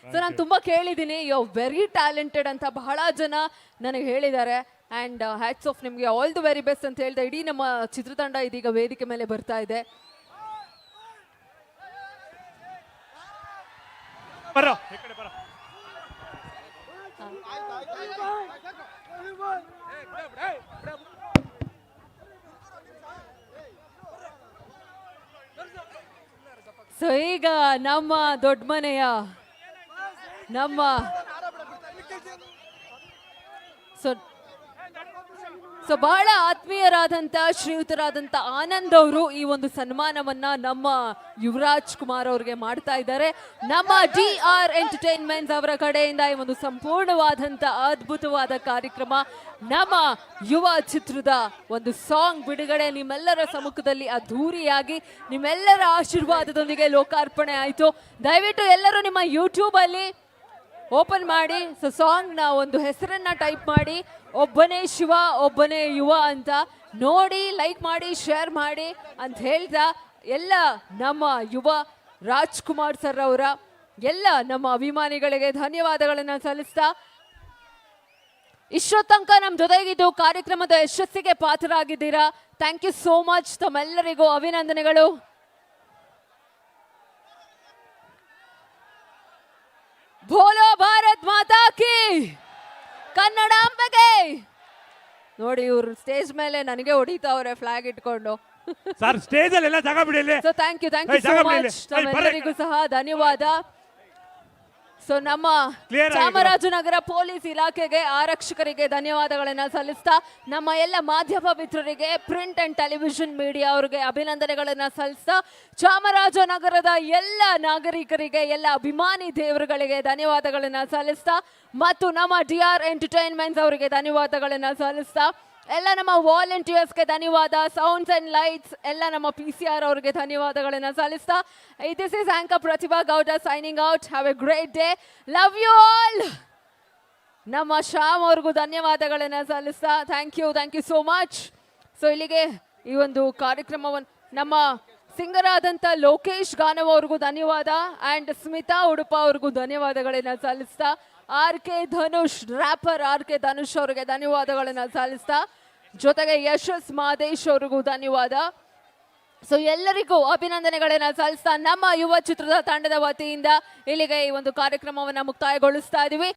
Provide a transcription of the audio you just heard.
So ನಾನು ತುಂಬಾ ಕೇಳಿದ್ದೀನಿ, ಯು ವೆರಿ ಟ್ಯಾಲೆಂಟೆಡ್ ಅಂತ ಬಹಳ ಜನ ನನಗೆ ಹೇಳಿದ್ದಾರೆ. ಆ್ಯಂಡ್ ಹ್ಯಾಟ್ಸ್ ಆಫ್ ನಿಮಗೆ, ಆಲ್ ದಿ ವೆರಿ ಬೆಸ್ಟ್ ಅಂತ ಹೇಳ್ತಾ ಇಡೀ ನಮ್ಮ ಚಿತ್ರತಂಡ ಇದೀಗ ವೇದಿಕೆ ಮೇಲೆ ಬರ್ತಾ ಇದೆ. ಸೊ ಈಗ ನಮ್ಮ ದೊಡ್ಡ ಮನೆಯ ನಮ್ಮ ಸೊ ಬಹಳ ಆತ್ಮೀಯರಾದಂಥ ಶ್ರೀಯುತರಾದಂಥ ಆನಂದ್ ಅವರು ಈ ಒಂದು ಸನ್ಮಾನವನ್ನ ನಮ್ಮ ಯುವರಾಜ್ ಕುಮಾರ್ ಅವ್ರಿಗೆ ಮಾಡ್ತಾ ಇದ್ದಾರೆ. ನಮ್ಮ DR ಎಂಟರ್ಟೈನ್ಮೆಂಟ್ಸ್ ಅವರ ಕಡೆಯಿಂದ ಈ ಒಂದು ಸಂಪೂರ್ಣವಾದಂಥ ಅದ್ಭುತವಾದ ಕಾರ್ಯಕ್ರಮ, ನಮ್ಮ ಯುವ ಚಿತ್ರದ ಒಂದು ಸಾಂಗ್ ಬಿಡುಗಡೆ ನಿಮ್ಮೆಲ್ಲರ ಸಮ್ಮುಖದಲ್ಲಿ ಅದ್ಧೂರಿಯಾಗಿ ನಿಮ್ಮೆಲ್ಲರ ಆಶೀರ್ವಾದದೊಂದಿಗೆ ಲೋಕಾರ್ಪಣೆ ಆಯಿತು. ದಯವಿಟ್ಟು ಎಲ್ಲರೂ ನಿಮ್ಮ ಯೂಟ್ಯೂಬಲ್ಲಿ ಓಪನ್ ಮಾಡಿ, ಸೊ ಸಾಂಗ್ನ ಒಂದು ಹೆಸರನ್ನ ಟೈಪ್ ಮಾಡಿ, ಒಬ್ಬನೇ ಶಿವ ಒಬ್ಬನೇ ಯುವ ಅಂತ ನೋಡಿ, ಲೈಕ್ ಮಾಡಿ, ಶೇರ್ ಮಾಡಿ ಅಂತ ಹೇಳ್ತಾ ಎಲ್ಲ ನಮ್ಮ ಯುವ ರಾಜ್ಕುಮಾರ್ ಸರ್ ಅವರ ಎಲ್ಲ ನಮ್ಮ ಅಭಿಮಾನಿಗಳಿಗೆ ಧನ್ಯವಾದಗಳನ್ನು ಸಲ್ಲಿಸ್ತಾ, ಇಷ್ಟೊತ್ತಂಕ ನಮ್ಮ ಜೊತೆಗಿದ್ದು ಕಾರ್ಯಕ್ರಮದ ಯಶಸ್ಸಿಗೆ ಪಾತ್ರರಾಗಿದ್ದೀರಾ. Thank you so much. ತಮ್ಮೆಲ್ಲರಿಗೂ ಅಭಿನಂದನೆಗಳು. ಬೋಲೋ ಭಾರತ್ ಮಾತಾ ಕಿ, ಕನ್ನಡಾಂಬೆಗೆ. ನೋಡಿ ಇವ್ರು ಸ್ಟೇಜ್ ಮೇಲೆ ನನಗೆ ಹೊಡಿತಾವ್ರೆ ಫ್ಲಾಗ್ ಇಟ್ಕೊಂಡು. ಸರ್ ಸ್ಟೇಜ್ ಅಲ್ಲಿ ಎಲ್ಲ ಜಾಗ ಬಿಡಿ. So thank you so much. ತಮ್ಮೆಲ್ಲರಿಗೂ ಸಹ ಧನ್ಯವಾದ. ಸೊ ನಮ್ಮ ಚಾಮರಾಜನಗರ ಪೊಲೀಸ್ ಇಲಾಖೆಗೆ, ಆರಕ್ಷಕರಿಗೆ ಧನ್ಯವಾದಗಳನ್ನ ಸಲ್ಲಿಸ್ತಾ, ನಮ್ಮ ಎಲ್ಲ ಮಾಧ್ಯಮ ಮಿತ್ರರಿಗೆ, ಪ್ರಿಂಟ್ ಅಂಡ್ ಟೆಲಿವಿಷನ್ ಮೀಡಿಯಾ ಅವರಿಗೆ ಅಭಿನಂದನೆಗಳನ್ನ ಸಲ್ಲಿಸ್ತಾ, ಚಾಮರಾಜನಗರದ ಎಲ್ಲ ನಾಗರಿಕರಿಗೆ, ಎಲ್ಲ ಅಭಿಮಾನಿ ದೇವರುಗಳಿಗೆ ಧನ್ಯವಾದಗಳನ್ನ ಸಲ್ಲಿಸ್ತಾ, ಮತ್ತು ನಮ್ಮ DR ಎಂಟರ್ಟೈನ್ಮೆಂಟ್ಸ್ ಅವರಿಗೆ ಧನ್ಯವಾದಗಳನ್ನ ಸಲ್ಲಿಸ್ತಾ, ಎಲ್ಲ ನಮ್ಮ ವಾಲಂಟಿಯರ್ಸ್ಗೆ ಧನ್ಯವಾದ, ಸೌಂಡ್ಸ್ ಅಂಡ್ ಲೈಟ್ಸ್ ಎಲ್ಲ ನಮ್ಮ PCR ಅವರಿಗೆ ಧನ್ಯವಾದಗಳನ್ನು ಸಲ್ಲಿಸ್ತಾ, this is anchor Pratibha Gowda signing out. Have a great day, love you all. ನಮ್ಮ ಶ್ಯಾಮ್ ಅವ್ರಿಗೂ ಧನ್ಯವಾದಗಳನ್ನು ಸಲ್ಲಿಸ್ತಾ, thank you so much. So ಇಲ್ಲಿಗೆ ಈ ಒಂದು ಕಾರ್ಯಕ್ರಮವನ್ನು ನಮ್ಮ ಸಿಂಗರ್ ಆದಂಥ ಲೋಕೇಶ್ ಗಾನವ್ ಅವ್ರಿಗೂ ಧನ್ಯವಾದ, ಆ್ಯಂಡ್ ಸ್ಮಿತಾ ಉಡುಪ ಅವ್ರಿಗೂ ಧನ್ಯವಾದಗಳನ್ನು ಸಲ್ಲಿಸ್ತಾ, RK Dhanush wrapper RK Dhanush ಅವರಿಗೆ ಧನ್ಯವಾದಗಳನ್ನು ಸಲ್ಲಿಸ್ತಾ, ಜೊತೆಗೆ ಯಶಸ್ ಮಾದೇಶ್ ಅವ್ರಿಗೂ ಧನ್ಯವಾದ. ಸೊ ಎಲ್ಲರಿಗೂ ಅಭಿನಂದನೆಗಳನ್ನು ಸಲ್ಲಿಸ್ತಾ ನಮ್ಮ ಯುವ ಚಿತ್ರದ ತಂಡದ ವತಿಯಿಂದ ಇಲ್ಲಿಗೆ ಈ ಒಂದು ಕಾರ್ಯಕ್ರಮವನ್ನು ಮುಕ್ತಾಯಗೊಳಿಸ್ತಾ ಇದ್ದೀವಿ.